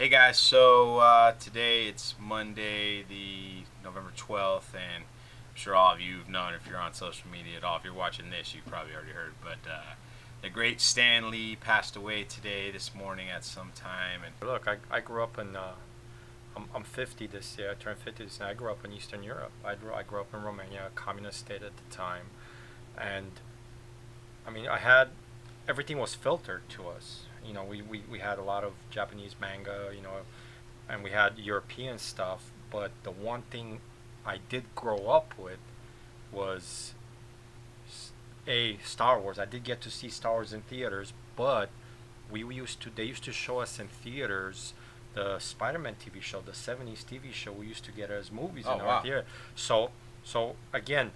Hey guys, so today it's Monday, the November 12th, and I'm sure all of you have known if you're on social media at all. If you're watching this, you probably already heard. But the great Stan Lee passed away today, this morning at some time. And Look, I grew up in, I'm 50 this year, I turned 50 this year. I grew up in Eastern Europe. I grew up in Romania, a communist state at the time. And, I mean, everything was filtered to us. You know, we had a lot of Japanese manga, and we had European stuff. But the one thing I did grow up with was Star Wars. I did get to see Star Wars in theaters, but they used to show us in theaters the Spider-Man TV show, the 70s TV show. We used to get as movies in our theater. So again,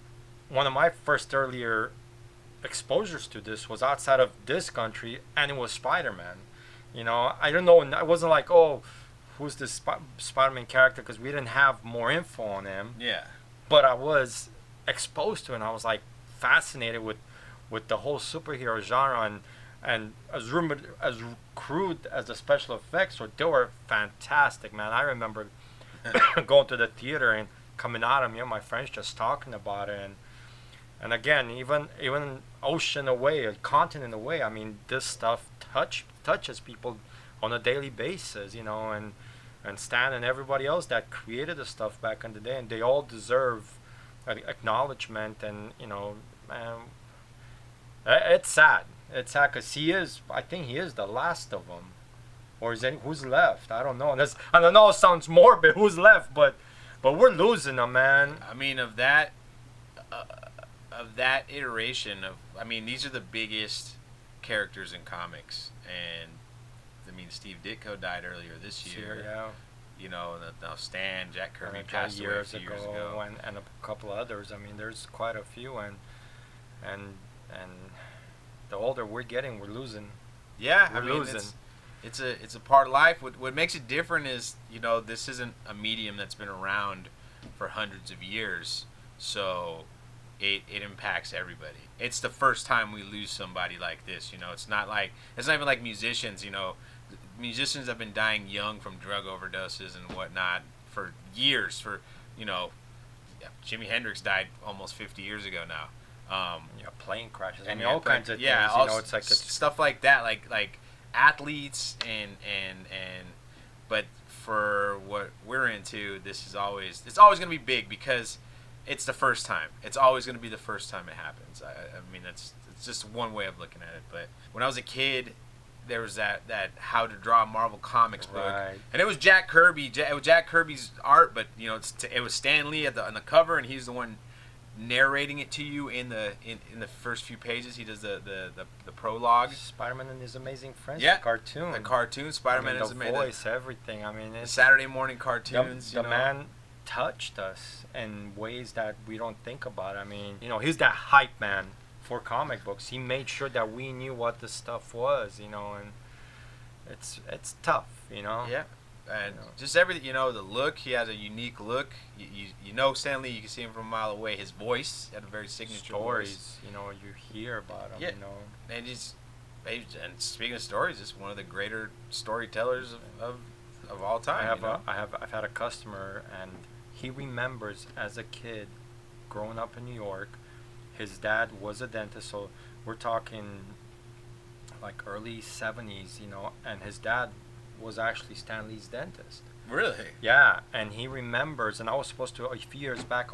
one of my first earlier exposures to this was outside of this country, and it was Spider-Man. I don't know. I wasn't like, oh, who's this Spider-Man character, because we didn't have more info on him. yeah, But I was exposed to it, and I was like fascinated with the whole superhero genre, and as crude as the special effects were, they were fantastic, man. I remember going to the theater and coming out of my friends just talking about it, and again, even ocean away, a continent away. I mean, this stuff touches people on a daily basis, and Stan and everybody else that created the stuff back in the day, and they all deserve acknowledgement. And man, it's sad. It's sad because I think he is the last of them, or who's left? I don't know. I don't know. It sounds morbid. Who's left? But we're losing them, man. I mean, of that iteration these are the biggest characters in comics, and I mean, Steve Ditko died earlier this year. Yeah. Now Stan, Jack Kirby passed away a few years ago, and a couple of others. I mean, there's quite a few, and the older we're getting, we're losing. Yeah, we're losing. It's a part of life. What makes it different is, this isn't a medium that's been around for hundreds of years, so it impacts everybody. It's the first time we lose somebody like this. It's not even like musicians. Musicians have been dying young from drug overdoses and whatnot for years. Jimi Hendrix died almost 50 years ago now. Plane crashes. And all kinds of things. It's like stuff like that, like athletes and but for what we're into, it's always going to be big because it's the first time. It's always going to be the first time it happens. I mean, it's just one way of looking at it. But when I was a kid, there was that How to Draw Marvel Comics book, right. And it was Jack Kirby. It was Jack Kirby's art, but it was Stan Lee on the cover, and he's the one narrating it to you in the first few pages. He does the prologue. Spider-Man and His Amazing Friends. Yeah, the cartoon. The cartoon. Spider-Man is amazing. The voice, everything. I mean, it's Saturday morning cartoons. The man touched us in ways that we don't think about. I mean, he's that hype man for comic books. He made sure that we knew what the stuff was, and it's tough, Yeah. And just everything, the look, he has a unique look. Stan Lee, you can see him from a mile away. His voice had a very signature stories, voice. You hear about him, Yeah. And speaking of stories, he's one of the greater storytellers of all time. I've had a customer, and he remembers as a kid growing up in New York, his dad was a dentist, so we're talking like early 70s, and his dad was actually Stan Lee's dentist. Really? Yeah, and he remembers, and I was supposed to, a few years back,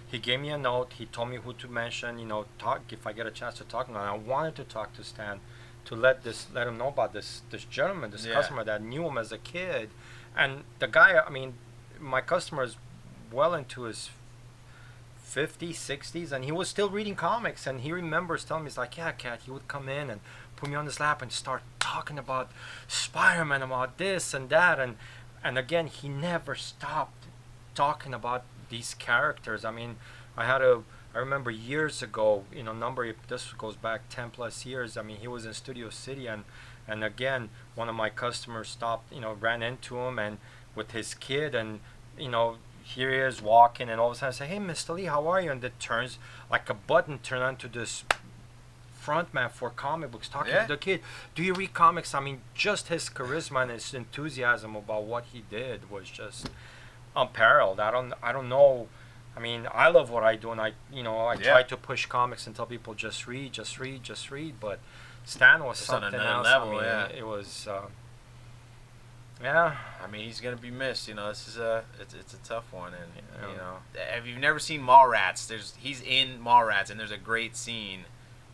he gave me a note, he told me who to mention, talk, if I get a chance to talk to him. And I wanted to talk to Stan to let him know about this gentleman, this customer that knew him as a kid. And the guy, I mean, my customer is well into his 50s, 60s, and he was still reading comics, and he remembers telling me, he's like, yeah, Cat, he would come in and put me on his lap and start talking about Spider-Man, about this and that, and again, he never stopped talking about these characters. I mean, I remember years ago, this goes back 10 plus years. I mean, he was in Studio City, and again, one of my customers stopped, ran into him and with his kid, and here he is walking, and all of a sudden I say, hey, Mr. Lee, how are you? And it turns like a button turned onto this front man for comic books, talking Yeah. to the kid. Do you read comics? I mean, just his charisma and his enthusiasm about what he did was just unparalleled. I don't know. I mean, I love what I do, and I try to push comics and tell people just read. But Stan was It's on something another else. level, I mean, yeah. it was. Yeah. I mean, he's gonna be missed. You know, this is it's a tough one, and Yeah. you know, if you've never seen Mallrats, he's in Mallrats, and there's a great scene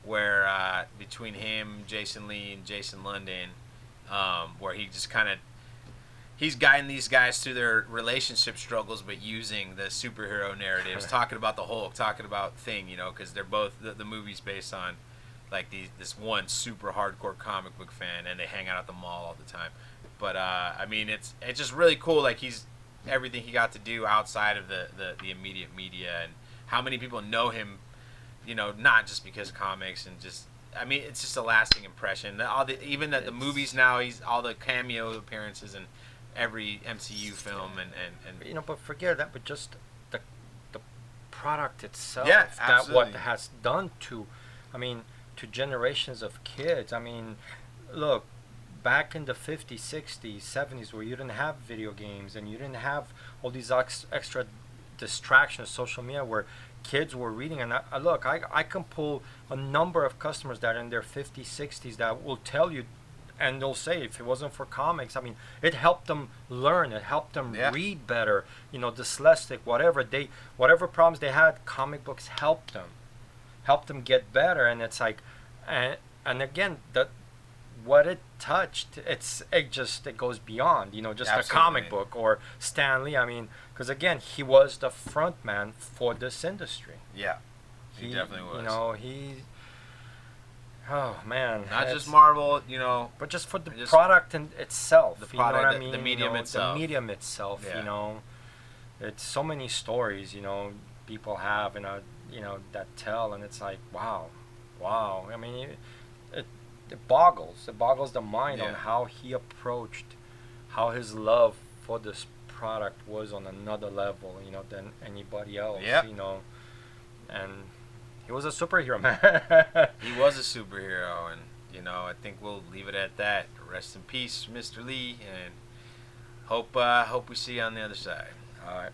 where between him, Jason Lee, and Jason London, where he just kind of he's guiding these guys through their relationship struggles, but using the superhero narratives, talking about the Hulk, talking about Thing, you know, because they're both the movie's based on like this one super hardcore comic book fan, and they hang out at the mall all the time. But I mean, it's just really cool. Like he's everything he got to do outside of the immediate media, and how many people know him. You know, not just because comics and just. I mean, it's just a lasting impression. Even the movies now, he's all the cameo appearances in every MCU film and you know, but forget that. But just the product itself. Yeah, that what absolutely. has done to, I mean, to generations of kids. I mean, look. Back in the 50s, 60s, 70s, where you didn't have video games and you didn't have all these extra distractions, social media, where kids were reading. And I can pull a number of customers that are in their 50s, 60s that will tell you, and they'll say, if it wasn't for comics, I mean, it helped them learn, it helped them read better, you know, dyslexic, whatever problems they had, comic books helped them get better. And it's like, and again, what it touched, it goes beyond, you know, just Absolutely. a comic book or Stan Lee. I mean, because again, he was the front man for this industry. yeah, he definitely was. You know, oh man, Not just Marvel, you know, but just for the product in itself. The You know product, what I mean? the medium itself. The medium itself. Yeah. You know, it's so many stories. You know, people have that tell, and it's like wow. I mean, it boggles the mind on how he approached, how his love for this product was on another level, you know, than anybody else. You know, and he was a superhero, man. He was a superhero, and you know, I think we'll leave it at that. Rest in peace, Mr. Lee, and hope we see you on the other side. All right.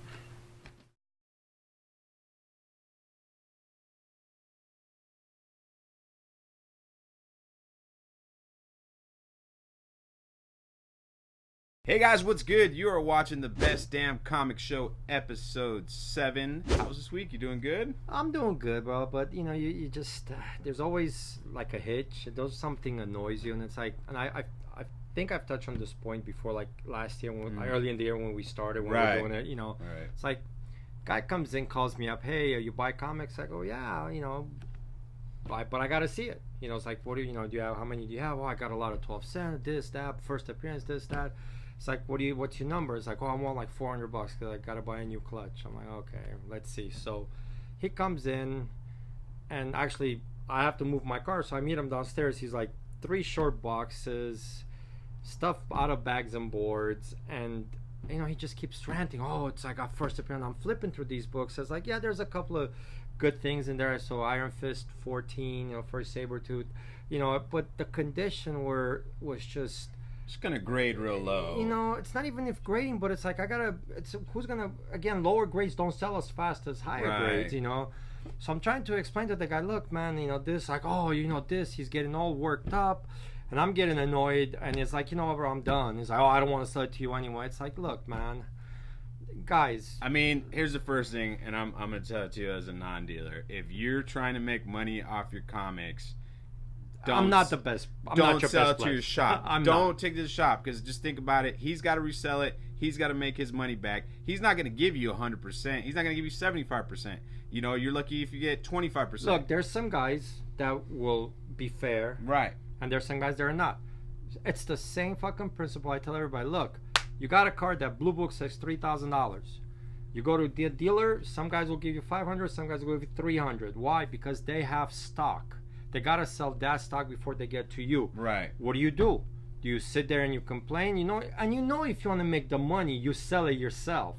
Hey guys, what's good? You are watching the Best Damn Comic Show episode 7. How's this week? You doing good? I'm doing good, bro. But you know, you just there's always like a hitch. There's something annoys you, and it's like, and I think I've touched on this point before, like last year, early in the year when we started, when we were doing it. You know, it's like, guy comes in, calls me up, hey, you buy comics? I go, yeah, you know, but I gotta see it. You know, it's like, what do you have? How many do you have? Oh, I got a lot of 12 cent, this, that, first appearance, this, that. It's like, what's your number? It's like, oh, I want like $400 because I gotta buy a new clutch. I'm like, okay, let's see. So he comes in, and actually I have to move my car, so I meet him downstairs. He's like 3 short boxes, stuff out of bags and boards, and you know, he just keeps ranting. Oh, it's like a first appearance. I'm flipping through these books. It's like, yeah, there's a couple of good things in there. So Iron Fist 14, you know, first Sabretooth, you know, but the condition was just. It's gonna grade real low. You know, it's not even if grading, but it's like who's gonna, again, lower grades don't sell as fast as higher grades, you know. So I'm trying to explain to the guy, look, man, you know, this, like, oh, you know, this, he's getting all worked up, and I'm getting annoyed, and it's like, you know what, bro, I'm done. He's like, oh, I don't want to sell it to you anyway. It's like, look, man, guys. I mean, here's the first thing, and I'm gonna tell it to you as a non-dealer. If you're trying to make money off your comics, I'm not the best. Don't sell it to your shop. Don't take take it to the shop, because just think about it. He's got to resell it. He's got to make his money back. He's not going to give you 100%. He's not going to give you 75%. You know, you're lucky if you get 25%. Look, there's some guys that will be fair. Right. And there's some guys that are not. It's the same fucking principle. I tell everybody, look, you got a card that Blue Book says $3,000. You go to the dealer, some guys will give you $500, some guys will give you $300. Why? Because they have stock. They gotta sell that stock before they get to you. Right. What do? Do you sit there and you complain? You know, and you know, if you want to make the money, you sell it yourself.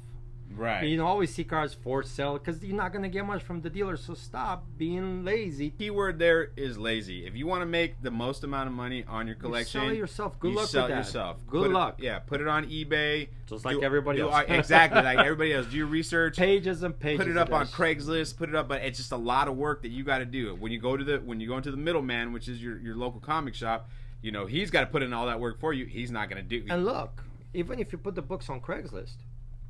Right. You always see cars for sale because you're not gonna get much from the dealer. So stop being lazy. Keyword there is lazy. If you want to make the most amount of money on your collection, You sell it yourself. Good luck sell with it that. yourself. Good luck. Yeah, put it on eBay. Just like everybody else. Exactly, like everybody else. Do your research. Pages and pages. Put it up of on that Craigslist. Put it up, but it's just a lot of work that you got to do. When you go into the middleman, which is your local comic shop, he's got to put in all that work for you. He's not going to do. And look, even if you put the books on Craigslist,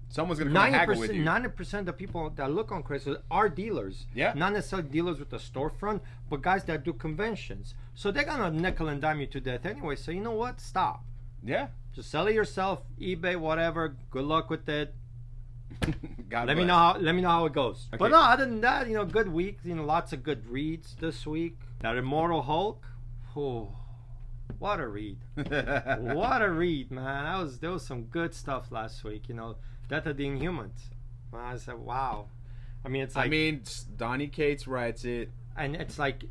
someone's going to come and haggle with you. 90% of the people that look on Craigslist are dealers. Yeah. Not necessarily dealers with a storefront, but guys that do conventions. So they're going to nickel and dime you to death anyway. So you know what? Stop. Yeah. Just sell it yourself, eBay, whatever. Good luck with it. God Let bless. me know how it goes. Okay. But no, other than that, good week. Lots of good reads this week. That Immortal Hulk. Oh, what a read. What a read, man. There was some good stuff last week. Death of the Inhumans. I said, wow. It's like, Donny Cates writes it. and it's like,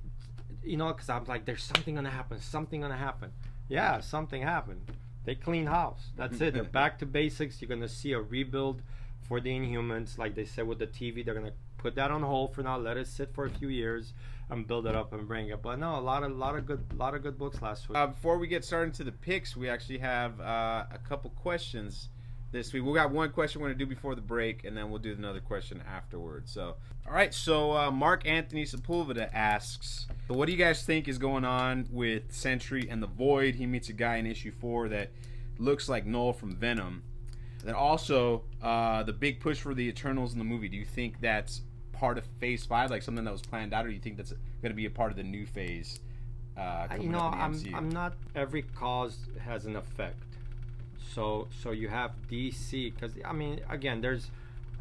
because I'm like, there's something gonna happen. Yeah, something happened. They clean house. That's it. They're back to basics. You're gonna see a rebuild for the Inhumans, like they said with the TV. They're gonna put that on hold for now. Let it sit for a few years and build it up and bring it. But no, a lot of good books last week. Before we get started into the picks, we actually have a couple questions this week. We got one question we're going to do before the break, and then we'll do another question afterwards. So, all right. So, Mark Anthony Sepulveda asks, so what do you guys think is going on with Sentry and the Void? He meets a guy in issue 4 that looks like Null from Venom. And then also, the big push for the Eternals in the movie. Do you think that's part of Phase 5, like something that was planned out, or do you think that's going to be a part of the new phase? Coming up in the MCU? I'm not. Every cause has an effect. So you have DC, because again, there's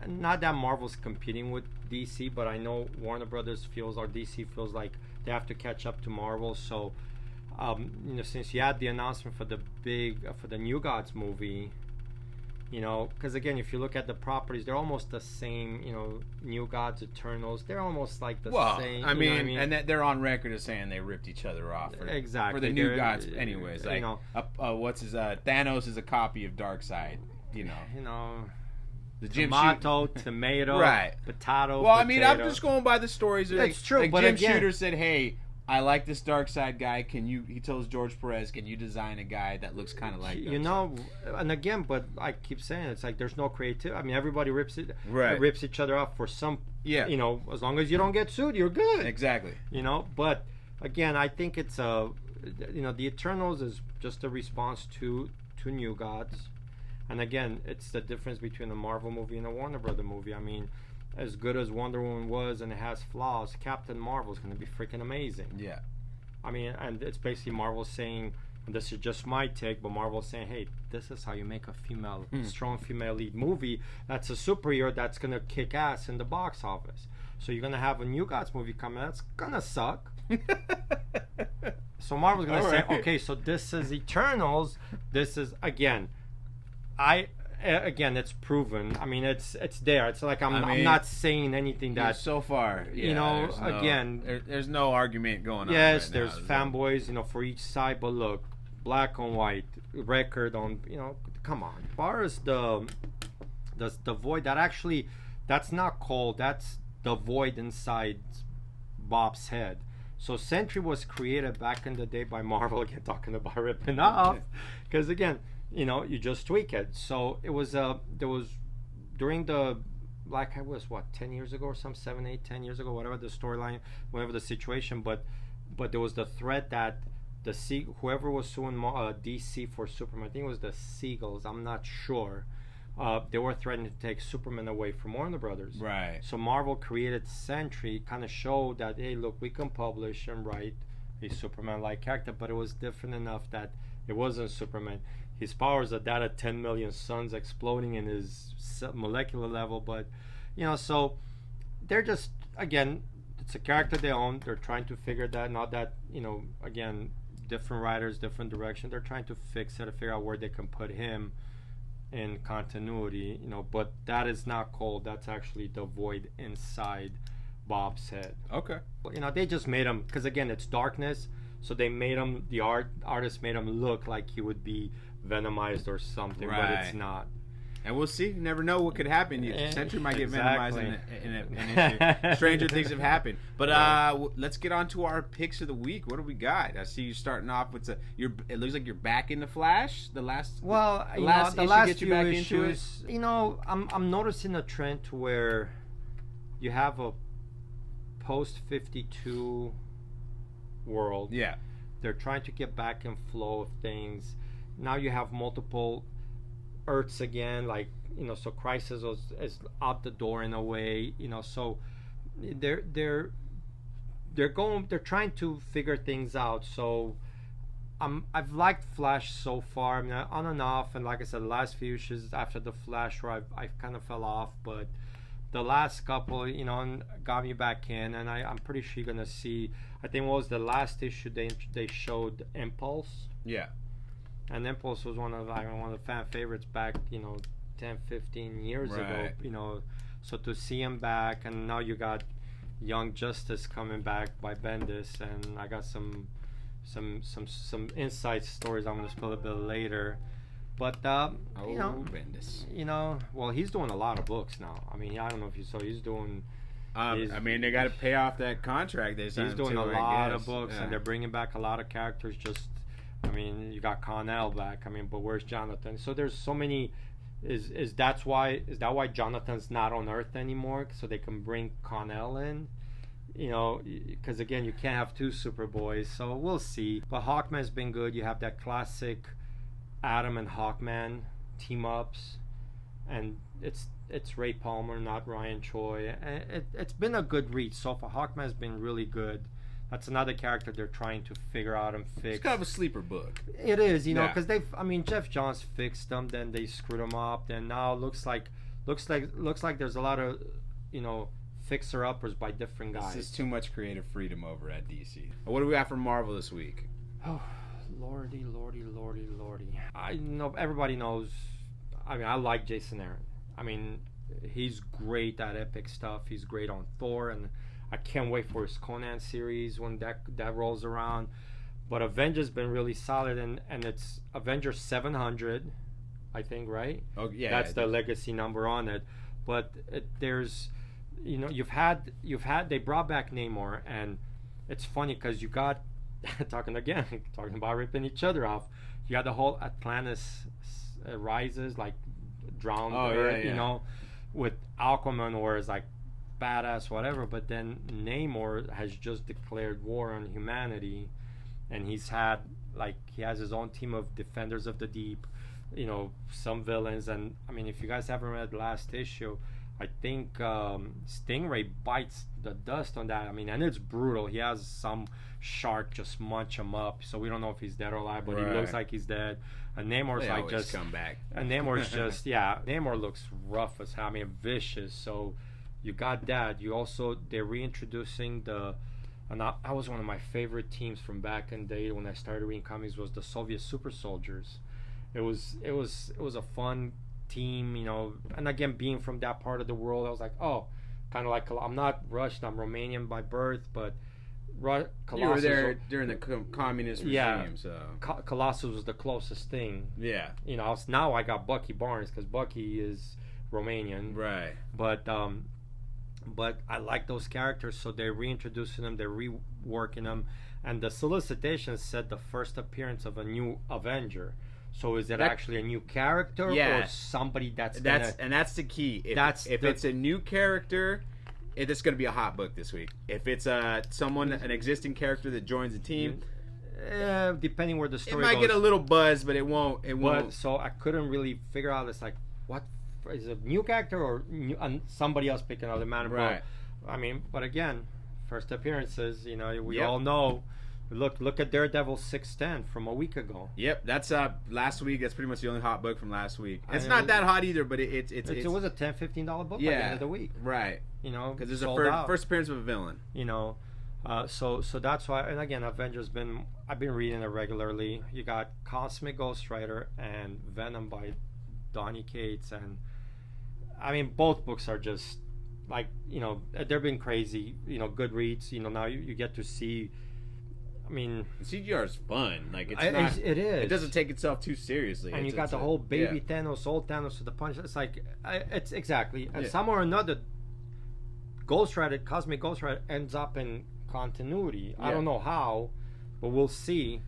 not that Marvel's competing with DC, but I know Warner Brothers feels, or DC feels like they have to catch up to Marvel. So since you had the announcement for the New Gods movie, because again, if you look at the properties, they're almost the same. New Gods, Eternals, they're almost like the same. And that they're on record as saying they ripped each other off. Exactly. For the New Gods, anyways. Like, what's his Thanos is a copy of Darkseid. The Jim tomato, right? Potato. Well, potato. I'm just going by the stories. It's true, like but Jim again, Shooter said, "Hey, I like this Darkseid guy. He tells George Perez, can you design a guy that looks kind of like Darkseid?" And again, but I keep saying it's like there's no creativity. Everybody rips each other off for some. Yeah. As long as you don't get sued, you're good. Exactly. But again, I think it's the Eternals is just a response to New Gods, and again, it's the difference between a Marvel movie and a Warner Brother movie. As good as Wonder Woman was, and it has flaws, Captain Marvel is going to be freaking amazing. Yeah. And it's basically Marvel saying, and this is just my take, but Marvel saying, hey, this is how you make a strong female lead movie that's a superhero that's going to kick ass in the box office. So you're going to have a New Gods movie coming that's going to suck. So Marvel's going to say, okay, so this is Eternals. This is, again, it's proven. It's there. It's like I'm not saying anything that so far. There's no argument going on. Yes, right there's fanboys, for each side. But look, black on white record on. Come on. As far as the Void, that's not cold. That's the Void inside Bob's head. So Sentry was created back in the day by Marvel. Again, talking about ripping off, because again. You just tweak it. So it was there was during the like I was 10 years ago or some 7, 8, 10 years ago, whatever the storyline, whatever the situation, but there was the threat that whoever was suing DC for Superman, I think it was the Seagulls, I'm not sure. They were threatening to take Superman away from Warner Brothers. Right. So Marvel created Sentry, kind of showed that, hey, look, we can publish and write a Superman-like character, but it was different enough that it wasn't Superman. His powers are that of 10 million suns exploding in his molecular level, but so they're just, again, it's a character they own. They're trying to figure that, not that, again, different writers, different direction. They're trying to fix it, to figure out where they can put him in continuity, but that is not cold. That's actually the Void inside Bob's head. Okay. They just made him, because again, it's darkness, so they made him, artist made him look like he would be venomized or something, but it's not. And we'll see. You never know what could happen. Sentry might get Exactly. Venomized in an issue. Stranger things have happened. But let's get on to our picks of the week. What do we got? I see you starting off with it looks like you're back in the Flash. The last the last last issue few back into issues, I'm noticing a trend to where you have a post 52 world. Yeah. They're trying to get back in flow of things. Now you have multiple Earths again, like so Crisis is out the door in a way, so they're trying to figure things out. So I've liked Flash so far. I mean, on and off, and like I said, the last few issues after the Flash where I kind of fell off, but the last couple, got me back in, and I'm pretty sure you're gonna see. I think what was the last issue they showed Impulse. Yeah. And Impulse was one of the fan favorites back, 10, 15 years Right. ago. So to see him back, and now you got Young Justice coming back by Bendis, and I got some inside stories I'm gonna spill a bit later. But Bendis. well, he's doing a lot of books now. I mean, I don't know if you saw, he's doing. I mean, they got to pay off that contract they signed. He's doing to, a I lot guess. of books, Yeah. and they're bringing back a lot of characters. You got Connell back. I mean, but where's Jonathan? So there's so many. Is that why Jonathan's not on Earth anymore? So they can bring Connell in. Because again, you can't have two Superboys. So we'll see. But Hawkman's been good. You have that classic Adam and Hawkman team ups, and it's Ray Palmer, not Ryan Choi. It's been a good read so far. Hawkman's been really good. That's another character they're trying to figure out and fix. It's kind of a sleeper book. It is, Yeah. because Jeff Johns fixed them, then they screwed them up. Then now it looks like there's a lot of fixer uppers by different guys. This is too much creative freedom over at DC. What do we got from Marvel this week? Oh, lordy. I know everybody knows. I mean, I like Jason Aaron. I mean, he's great at epic stuff. He's great on Thor, and I can't wait for his Conan series when that rolls around. But Avengers been really solid, and it's Avengers 700, I think, right? Oh yeah, That's the legacy number on it. But there's, you've had they brought back Namor, and it's funny because you got talking about ripping each other off. You got the whole Atlantis rises, like drowned Earth, with Aquaman, where it's like badass whatever, but then Namor has just declared war on humanity, and he has his own team of defenders of the deep, some villains. And I mean, if you guys haven't read the last issue, I think Stingray bites the dust on that. I mean, and it's brutal. He has some shark just munch him up, so we don't know if he's dead or alive, but Right. he looks like he's dead. And Namor's They like always just come back. and Namor's just Namor looks rough as hell. I mean, vicious. So you got that. You also, they're reintroducing and that was one of my favorite teams from back in the day when I started reading comics, was the Soviet Super Soldiers. It was a fun team, and again, being from that part of the world, I was like, oh, kind of like, I'm not Russian, I'm Romanian by birth, but Colossus, You were there during the communist regime, so Colossus was the closest thing. yeah, Now I got Bucky Barnes because Bucky is Romanian, right. But I like those characters, so they're reintroducing them, they're reworking them, and the solicitation said the first appearance of a new Avenger. So is it actually a new character, or somebody that's the key. If it's a new character, it's going to be a hot book this week. If it's an existing character that joins the team, depending where the it story might goes, get a little buzz, but it won't. So I couldn't really figure out. It's like, what is it, a new character or somebody else picking out the man? Right. I mean, but again, first appearances. We Yep. all know. Look at Daredevil 610 from a week ago. Yep, that's last week. That's pretty much the only hot book from last week. It's not that hot either, but it was a $10-15 book by the end of the week. Right. Because Because there's a first appearance of a villain. So that's why. And again, Avengers I've been reading it regularly. You got Cosmic Ghost Rider and Venom by Donny Cates, and I mean, both books are just like, they've been crazy. Good reads. Now you get to see I mean, CGR is fun. Like it's it not. it is. It doesn't take itself too seriously. And you got the whole baby Thanos, old Thanos with the punch. It's like it's exactly. And some or another, Ghost Rider, Cosmic Ghost Rider ends up in continuity. I don't know how, but we'll see.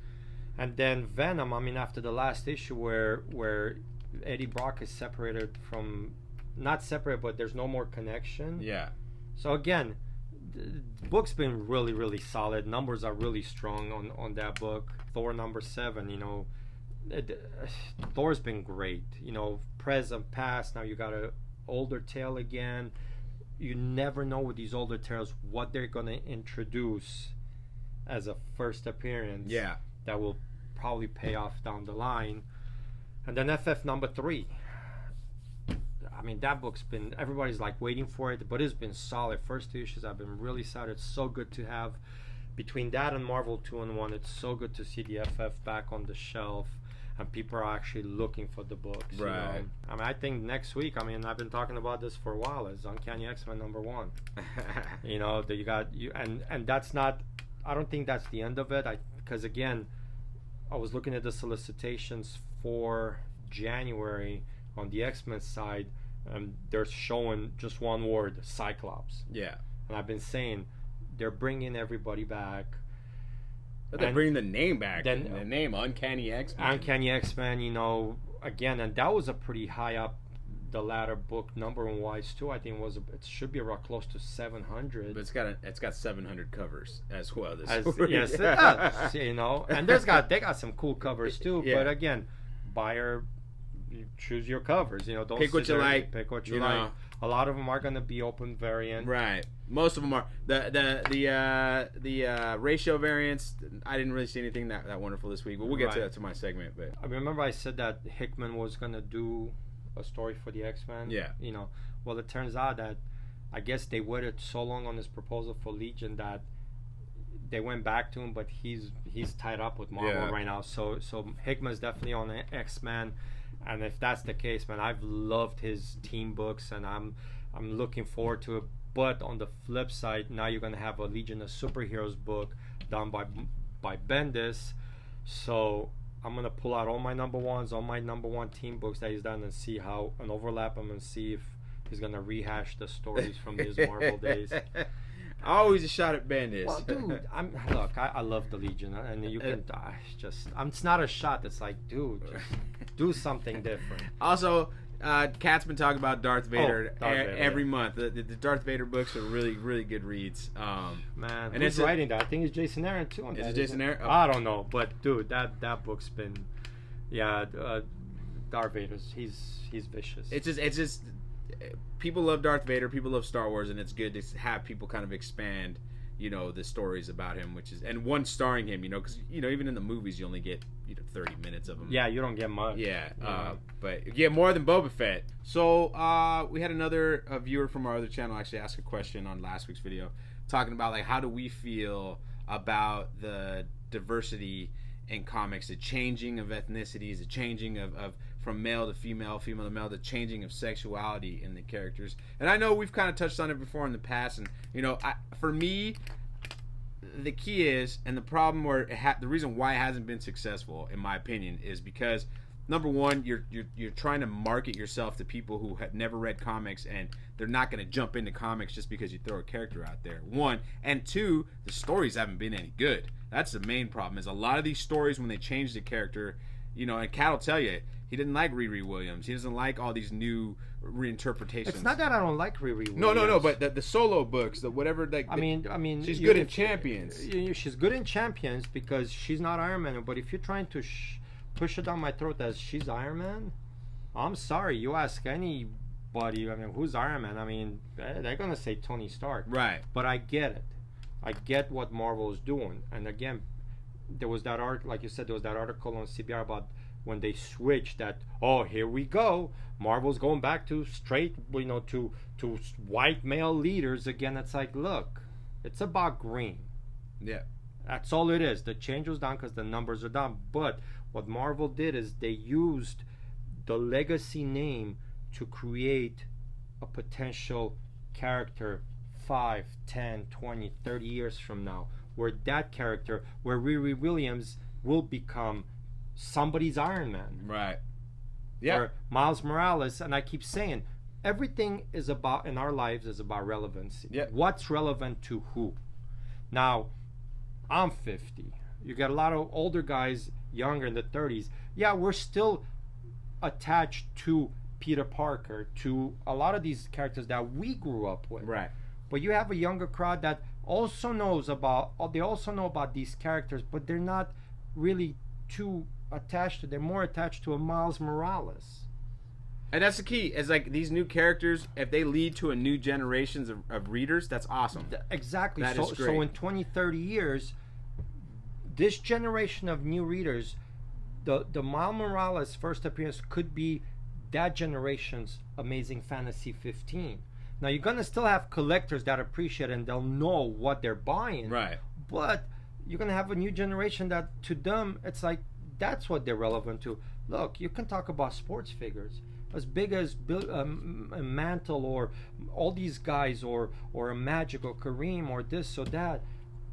And then Venom. I mean, after the last issue where Eddie Brock is separated from, not separate, but there's no more connection. Yeah. So again, the book's been really, really solid. Numbers are really strong on that book. Thor #7, you know, Thor's been great. You know, present, past. Now you got a older tale again. You never know with these older tales what they're gonna introduce as a first appearance. Yeah. That will probably pay off down the line. And then FF #3. I mean, that book's been, everybody's like waiting for it, but it's been solid. First 2 issues have been really solid. It's so good to have, between that and Marvel 2-in-1, it's so good to see the FF back on the shelf and people are actually looking for the books. Right. You know? I mean, I think next week, I mean, I've been talking about this for a while, is Uncanny X-Men #1. You know, that you got, and that's not, I don't think that's the end of it. Because again, I was looking at the solicitations for January on the X-Men side, and they're showing just one word, Cyclops. Yeah. And I've been saying they're bringing everybody back. But they're bringing the name back. Then, the name Uncanny X-Men. Uncanny X-Men, you know, again, and that was a pretty high up the latter book number wise too. I think it should be around close to 700. But it's got 700 covers as well. Yes, it does. You know, and they got some cool covers too. Yeah. But again, buyer, you choose your covers. You know, don't pick what you like. Pick what you like. Know. A lot of them are going to be open variant. Right. Most of them are the ratio variants. I didn't really see anything that wonderful this week, but we'll get to my segment. But I remember I said that Hickman was going to do a story for the X-Men. Yeah. You know, well, it turns out that I guess they waited so long on his proposal for Legion that they went back to him, but he's tied up with Marvel right now. So Hickman's definitely on X-Men, and if that's the case, man, I've loved his team books, and I'm looking forward to it. But on the flip side, now you're gonna have a Legion of Superheroes book done by Bendis, so I'm gonna pull out all my #1s, all my #1 team books that he's done, and see how and overlap them and see if he's gonna rehash the stories from his Marvel days. Always a shot at Bendis. Well, dude, I love the Legion, and you can it's not a shot. It's like, dude, just do something different. Also, Cat's been talking about Darth Vader, every month. The Darth Vader books are really, really good reads. Man, and who's writing that? I think it's Jason Aaron too. Is it Jason Aaron? I don't know, but dude, that book's been, Darth Vader's he's vicious. It's just people love Darth Vader, people love Star Wars, and it's good to have people kind of expand, the stories about him, and one starring him, because even in the movies you only get 30 minutes of him. Yeah, you don't get much. Yeah, but you get more than Boba Fett. So we had another viewer from our other channel actually ask a question on last week's video, talking about how do we feel about the diversity in comics, the changing of ethnicities, the changing of from male to female, female to male, the changing of sexuality in the characters. And I know we've kind of touched on it before in the past, and for me, the key is, and the problem where the reason why it hasn't been successful, in my opinion, is because number one, you're trying to market yourself to people who have never read comics, and they're not going to jump into comics just because you throw a character out there. One, and two, the stories haven't been any good. That's the main problem. Is a lot of these stories, when they change the character, and Cat will tell you, he didn't like Riri Williams. He doesn't like all these new reinterpretations. It's not that I don't like Riri Williams. No. But the solo books, I mean, she's good in Champions. She's good in Champions because she's not Iron Man. But if you're trying to push it down my throat as she's Iron Man, I'm sorry. You ask anybody, who's Iron Man? They're gonna say Tony Stark. Right. But I get it. I get what Marvel is doing. And again, there was that like you said, there was that article on CBR about when they switched that, here we go, Marvel's going back to straight, to white male leaders again. It's like, look, it's about green. Yeah. That's all it is. The change was done because the numbers are down. But what Marvel did is they used the legacy name to create a potential character 5, 10, 20, 30 years from now. where that character, where Riri Williams will become somebody's Iron Man. Right. Yeah. Or Miles Morales, and I keep saying, everything is about, in our lives, is about relevancy. Yeah. What's relevant to who? Now, I'm 50. You got a lot of older guys, younger in the 30s. Yeah, we're still attached to Peter Parker, to a lot of these characters that we grew up with. Right. But you have a younger crowd that also knows about, they also know about these characters, but they're not really too attached to, they're more attached to a Miles Morales. And that's the key. Is like these new characters, if they lead to a new generations of readers, that's awesome. Exactly. That so, is great. so in 20, 30 years, this generation of new readers, the Miles Morales first appearance could be that generation's Amazing Fantasy 15. Now you're gonna still have collectors that appreciate it and they'll know what they're buying. Right. But you're gonna have a new generation that, to them, it's like that's what they're relevant to. Look, you can talk about sports figures as big as a Mantle or all these guys, or a Magic or Kareem or this or that.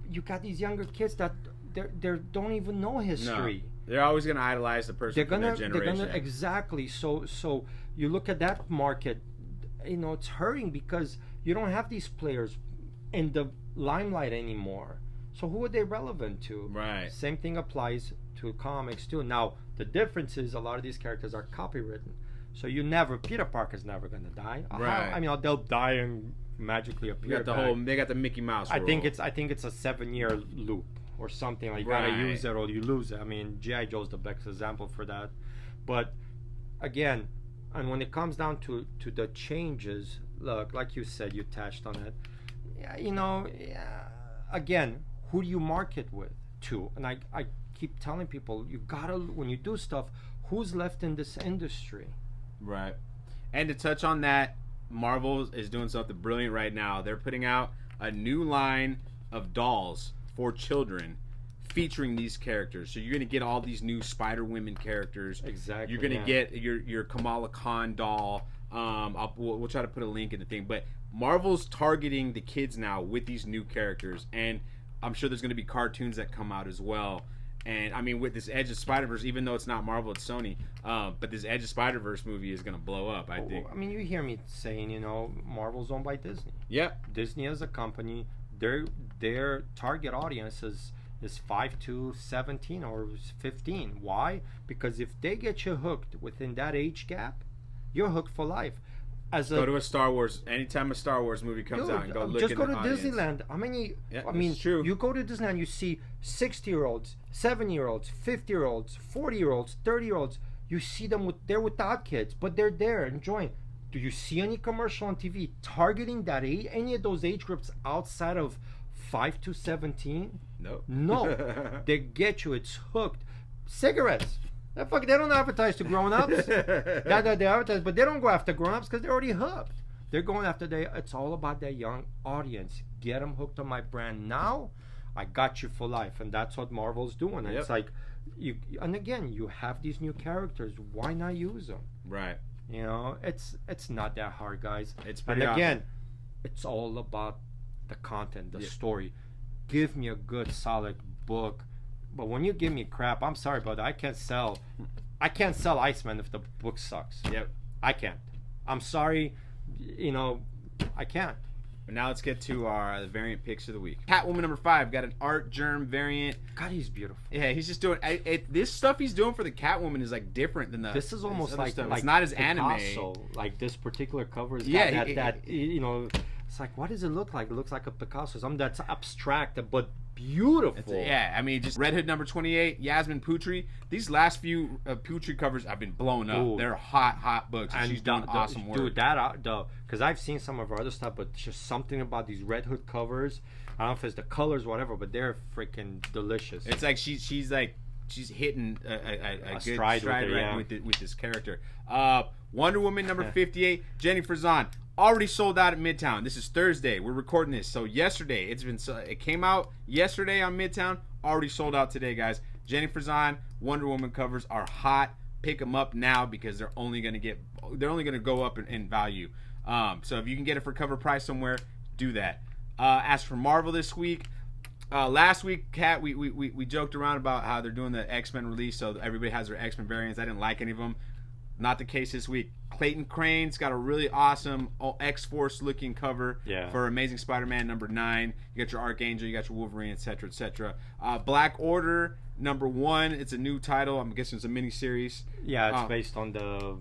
You got these younger kids that they don't even know history. No. They're always going to idolize the person from their generation. Exactly. So you look at that market, it's hurting because you don't have these players in the limelight anymore. So who are they relevant to? Right. Same thing applies to comics too. Now the difference is a lot of these characters are copywritten, so Peter Parker's never gonna die. Right. I mean, they'll die and magically appear. They got the Mickey Mouse rule. I think it's a 7-year loop or something. Like you gotta use it or you lose it. I mean, G.I. Joe's the best example for that. But again, and when it comes down to the changes, look, like you said, you touched on it. Again, who do you market to? And I keep telling people, you gotta, when you do stuff, who's left in this industry? Right. And to touch on that, Marvel is doing something brilliant right now. They're putting out a new line of dolls for children featuring these characters. So you're going to get all these new Spider-Women characters. Exactly. You're going to get your Kamala Khan doll. We'll try to put a link in the thing. But Marvel's targeting the kids now with these new characters. And I'm sure there's going to be cartoons that come out as well. And I mean, with this Edge of Spider-Verse, even though it's not Marvel, it's Sony, but this Edge of Spider-Verse movie is going to blow up, I think. I mean, you hear me saying, Marvel's owned by Disney. Yep. Disney as a company, their target audience is 5 to 17 or 15. Why? Because if they get you hooked within that age gap, you're hooked for life. Go to a Star Wars, anytime a Star Wars movie comes out, and go look just at go the to audience. Disneyland. I mean, it's true. You go to Disneyland, you see 60-year-olds, 7-year-olds, 50-year-olds, 40-year-olds, 30-year-olds. You see them they're without kids, but they're there enjoying. Do you see any commercial on TV targeting that age, any of those age groups outside of 5 to 17? No. They get you. It's hooked. Cigarettes. They don't advertise to grown-ups. They advertise, but they don't go after grown-ups because they're already hooked. They're going after it's all about their young audience. Get them hooked on my brand now. I got you for life, and that's what Marvel's doing. And it's like, and again, you have these new characters. Why not use them? Right. It's not that hard, guys. It's pretty and again, awesome. It's all about the content, the story. Give me a good, solid book. But when you give me crap, I'm sorry, but I can't sell Iceman if the book sucks. Yep. I can't. I'm sorry, I can't. But now let's get to our variant picks of the week. Catwoman number 5 got an art germ variant. God, he's beautiful. Yeah, he's just doing this stuff he's doing for the Catwoman is like different than This is almost like it's not as Picasso. anime. Like this particular cover is that it's like, what does it look like? It looks like a Picasso. Something that's abstract but beautiful. I mean, just Red Hood number 28, Yasmin Putri. These last few Putri covers have been blown up. Ooh. They're hot books. And she's doing awesome work. Dude, because I've seen some of her other stuff, but just something about these Red Hood covers. I don't know if it's the colors, whatever, but they're freaking delicious. It's like she's hitting a good stride with this character. Wonder Woman number 58, Jennifer Zahn. Already sold out at Midtown. This is Thursday. We're recording this. So yesterday, it came out yesterday on Midtown. Already sold out today, guys. Jennifer Zahn, Wonder Woman covers are hot. Pick them up now because they're only going to go up in value. So if you can get it for cover price somewhere, do that. As for Marvel this week, Last week, Kat, we joked around about how they're doing the X-Men release, so everybody has their X-Men variants. I didn't like any of them. Not the case this week. Clayton Crane's got a really awesome X-Force looking cover for Amazing Spider-Man #9. You got your Archangel, you got your Wolverine, etc., etc. Black Order #1. It's a new title. I'm guessing it's a miniseries. Yeah, it's based on the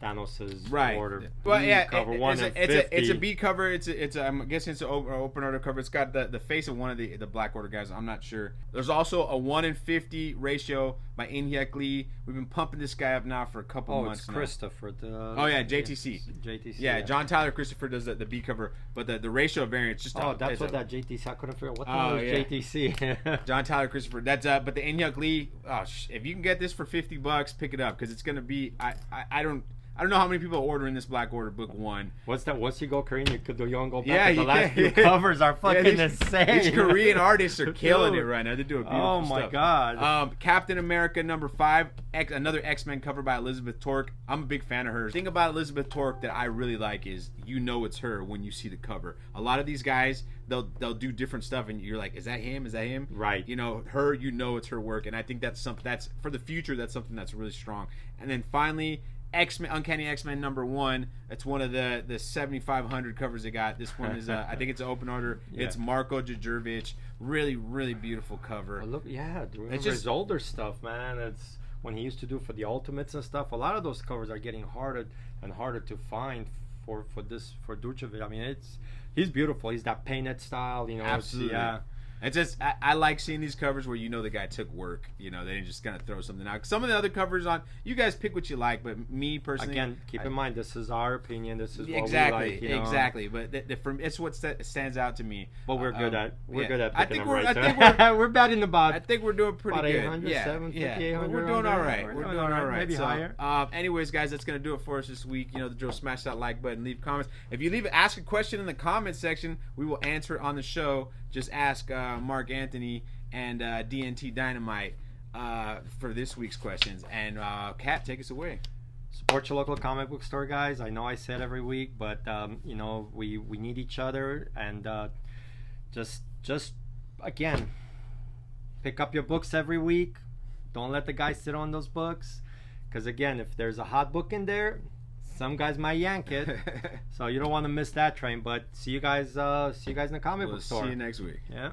Thanos' order. Well, yeah, cover it's a B cover. I'm guessing it's an open order cover. It's got the face of one of the Black Order guys. I'm not sure. There's also a 1:50 ratio by Inhyuk Lee. We've been pumping this guy up now for a couple months. It's now. Christopher. JTC. JTC. Yeah, John Tyler Christopher does the B cover, but the ratio variant just. That's what that JTC. I couldn't figure out what the hell is JTC. John Tyler Christopher. That's but the Inhyuk Lee. If you can get this for $50, pick it up because it's gonna be. I don't know how many people are ordering this Black Order book 1. What's that? Once you go Korean, you don't go back. Yeah, the last few covers are fucking insane. These Korean artists are killing it right now. They're doing beautiful stuff. Oh my god. Captain America #5, another X-Men cover by Elizabeth Tork. I'm a big fan of hers. The thing about Elizabeth Tork that I really like is it's her when you see the cover. A lot of these guys, they'll do different stuff and you're like, is that him? Is that him? Right. Her, it's her work, and I think that's for the future. That's something that's really strong. And then finally, X-Men, Uncanny X-Men #1. It's one of the 7,500 covers they got. This one is I think it's an open order. Yeah. It's Marko Djurjevic. Really, really beautiful cover. It's just his older stuff, man. It's when he used to do for the Ultimates and stuff. A lot of those covers are getting harder and harder to find for Djurjevic. I mean, he's beautiful. He's that painted style, Absolutely. It's just I like seeing these covers where the guy took work. They didn't just kind of throw something out. Some of the other covers on, you guys pick what you like, but me personally, again, keep in mind this is our opinion. This is what exactly, we like. Exactly. But it's what stands out to me. But we're good at good at I picking think them right. We're batting the bot. I think we're doing pretty good. 800, 750, 800. We're doing all right. We're doing all right. Maybe higher. Anyways, guys, that's gonna do it for us this week. The drill. Smash that like button. Leave comments. If you ask a question in the comment section, we will answer it on the show. Just ask Mark Anthony and DNT Dynamite for this week's questions. And Kat, take us away. Support your local comic book store, guys. I know I say it every week, but we need each other, and just again, pick up your books every week. Don't let the guys sit on those books, because again, if there's a hot book in there, some guys might yank it, so you don't want to miss that train. But see you guys in the comic book store. See you next week. Yeah.